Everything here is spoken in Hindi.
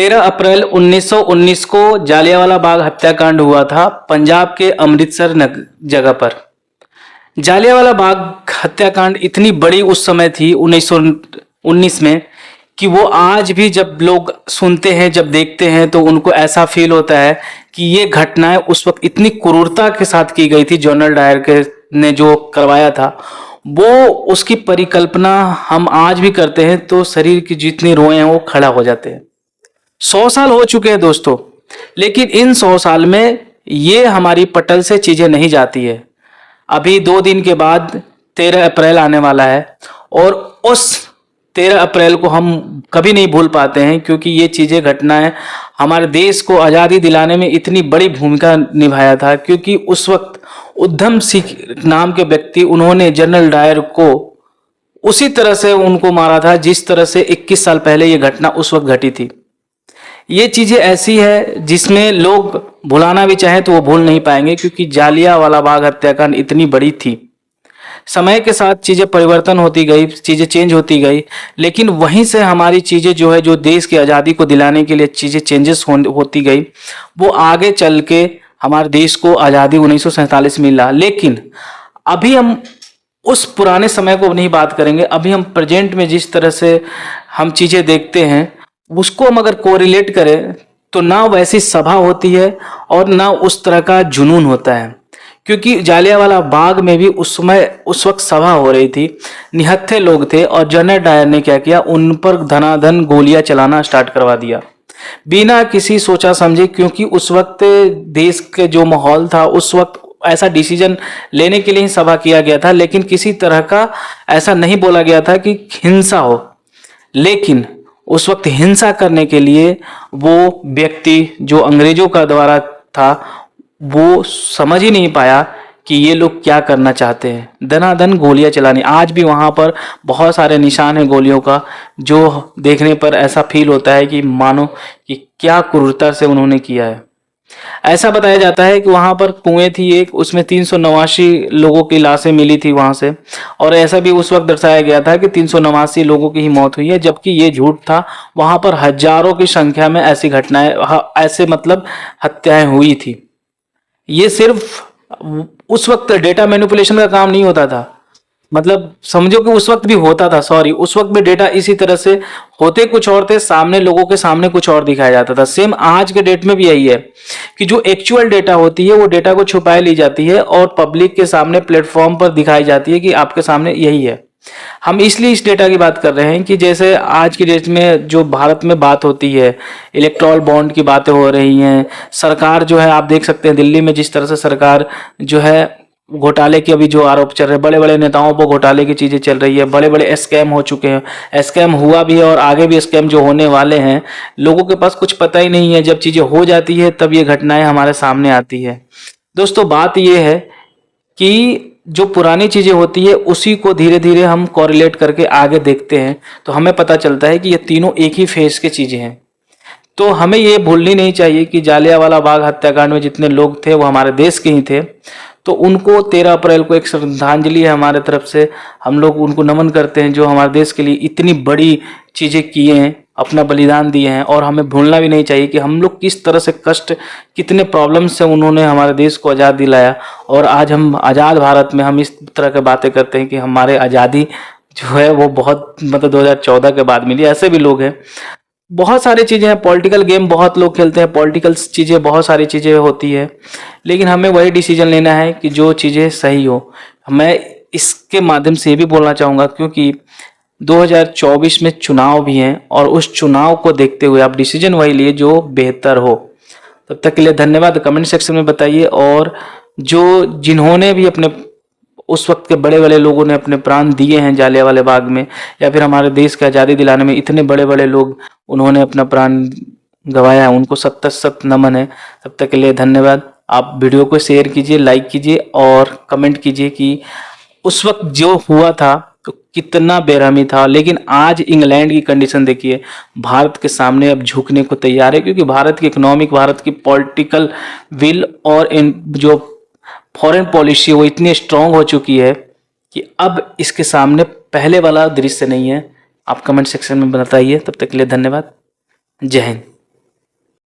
13 अप्रैल 1919 को जालियांवाला बाग हत्याकांड हुआ था पंजाब के अमृतसर जगह पर। जालियांवाला बाग हत्याकांड इतनी बड़ी उस समय थी 1919 में कि वो आज भी जब लोग सुनते हैं, जब देखते हैं तो उनको ऐसा फील होता है कि ये घटनाएं उस वक्त इतनी क्रूरता के साथ की गई थी। जनरल डायर के ने जो करवाया था वो उसकी परिकल्पना हम आज भी करते हैं तो शरीर की जितनी रोएं हैं वो खड़ा हो जाते हैं। 100 साल हो चुके हैं दोस्तों, लेकिन इन 100 साल में ये हमारी पटल से चीजें नहीं जाती है। अभी 2 दिन के बाद 13 अप्रैल आने वाला है और उस 13 अप्रैल को हम कभी नहीं भूल पाते हैं, क्योंकि ये चीजें घटनाएं हमारे देश को आज़ादी दिलाने में इतनी बड़ी भूमिका निभाया था। क्योंकि उस वक्त उधम सिंह नाम के व्यक्ति, उन्होंने जनरल डायर को उसी तरह से उनको मारा था जिस तरह से 21 साल पहले ये घटना उस वक्त घटी थी। ये चीजें ऐसी है जिसमें लोग भुलाना भी चाहें तो वो भूल नहीं पाएंगे, क्योंकि जालियांवाला बाग हत्याकांड इतनी बड़ी थी। समय के साथ चीजें परिवर्तन होती गई, चीजें चेंज होती गई, लेकिन वहीं से हमारी चीजें जो है, जो देश की आज़ादी को दिलाने के लिए चीजें चेंजेस होती गई, वो आगे चल के हमारे देश को आज़ादी 1947 में मिला। लेकिन अभी हम उस पुराने समय को नहीं बात करेंगे। अभी हम प्रेजेंट में जिस तरह से हम चीजें देखते हैं उसको हम अगर कोरिलेट करें तो ना वैसी सभा होती है और ना उस तरह का जुनून होता है। क्योंकि जालियांवाला बाग में भी उस वक्त सभा हो रही थी, निहत्थे लोग थे और जनरल डायर ने क्या किया, उन पर धनाधन गोलियां चलाना स्टार्ट करवा दिया बिना किसी सोचा समझे। क्योंकि उस वक्त देश के जो माहौल था, उस वक्त ऐसा डिसीजन लेने के लिए ही सभा किया गया था, लेकिन किसी तरह का ऐसा नहीं बोला गया था कि हिंसा हो। लेकिन उस वक्त हिंसा करने के लिए वो व्यक्ति जो अंग्रेजों का द्वारा था, वो समझ ही नहीं पाया कि ये लोग क्या करना चाहते हैं। दनादन गोलियां चलानी, आज भी वहां पर बहुत सारे निशान हैं गोलियों का, जो देखने पर ऐसा फील होता है कि मानो कि क्या क्रूरता से उन्होंने किया है। ऐसा बताया जाता है कि वहां पर कुएं थी एक, उसमें 389 लोगों की लाशें मिली थी वहां से, और ऐसा भी उस वक्त दर्शाया गया था कि 389 लोगों की ही मौत हुई है, जबकि ये झूठ था। वहां पर हजारों की संख्या में ऐसी घटनाएं, ऐसे मतलब हत्याएं हुई थी। ये सिर्फ उस वक्त डेटा मैनिपुलेशन का काम नहीं होता था, मतलब समझो कि उस वक्त भी होता था, सॉरी, उस वक्त भी डेटा इसी तरह से होते कुछ और थे, सामने लोगों के सामने कुछ और दिखाया जाता था। सेम आज के डेट में भी यही है कि जो एक्चुअल डेटा होती है वो डेटा को छुपाई ली जाती है और पब्लिक के सामने प्लेटफॉर्म पर दिखाई जाती है कि आपके सामने यही है। हम इसलिए इस डेटा की बात कर रहे हैं कि जैसे आज की डेट में जो भारत में बात होती है, इलेक्टोरल बॉन्ड की बातें हो रही हैं, सरकार जो है आप देख सकते हैं दिल्ली में जिस तरह से सरकार जो है घोटाले की अभी जो आरोप चल रहे हैं, बड़े बड़े नेताओं पर घोटाले की चीजें चल रही है, बड़े बड़े स्कैम हो चुके हैं, स्कैम हुआ भी है और आगे भी स्कैम जो होने वाले हैं। लोगों के पास कुछ पता ही नहीं है, जब चीजें हो जाती है तब ये घटनाएं हमारे सामने आती है। दोस्तों बात ये है कि जो पुरानी चीजें होती है उसी को धीरे धीरे हम कोरिलेट करके आगे देखते हैं तो हमें पता चलता है कि ये तीनों एक ही फेस के चीजें हैं। तो हमें ये भूलनी नहीं चाहिए कि जालियांवाला बाग हत्याकांड में जितने लोग थे वो हमारे देश के ही थे। तो उनको 13 अप्रैल को एक श्रद्धांजलि है हमारे तरफ से, हम लोग उनको नमन करते हैं जो हमारे देश के लिए इतनी बड़ी चीजें किए हैं, अपना बलिदान दिए हैं। और हमें भूलना भी नहीं चाहिए कि हम लोग किस तरह से कष्ट, कितने प्रॉब्लम से उन्होंने हमारे देश को आज़ाद दिलाया। और आज हम आज़ाद भारत में हम इस तरह की बातें करते हैं कि हमारे आज़ादी जो है वो बहुत मतलब 2014 के बाद मिली। ऐसे भी लोग हैं, बहुत सारी चीज़ें हैं, पॉलिटिकल गेम बहुत लोग खेलते हैं, पॉलिटिकल चीज़ें बहुत सारी चीज़ें होती है, लेकिन हमें वही डिसीजन लेना है कि जो चीज़ें सही हो। मैं इसके माध्यम से ये भी बोलना चाहूँगा क्योंकि 2024 में चुनाव भी हैं और उस चुनाव को देखते हुए आप डिसीजन वही लिए जो बेहतर हो। तब तक के लिए धन्यवाद। कमेंट सेक्शन में बताइए, और जो जिन्होंने भी अपने उस वक्त के बड़े बड़े लोगों ने अपने प्राण दिए हैं जालियांवाला बाग में, या फिर हमारे देश की आज़ादी दिलाने में इतने बड़े बड़े लोग उन्होंने अपना प्राण गंवाया है, उनको सत नमन है। तब तक के लिए धन्यवाद। आप वीडियो को शेयर कीजिए, लाइक कीजिए और कमेंट कीजिए कि उस वक्त जो हुआ था तो कितना बेरहमी था। लेकिन आज इंग्लैंड की कंडीशन देखिए, भारत के सामने अब झुकने को तैयार है, क्योंकि भारत की इकोनॉमिक, भारत की पॉलिटिकल विल और जो फॉरेन पॉलिसी वो इतनी स्ट्रांग हो चुकी है कि अब इसके सामने पहले वाला दृश्य नहीं है। आप कमेंट सेक्शन में बताइए। तब तक के लिए धन्यवाद। जय हिंद।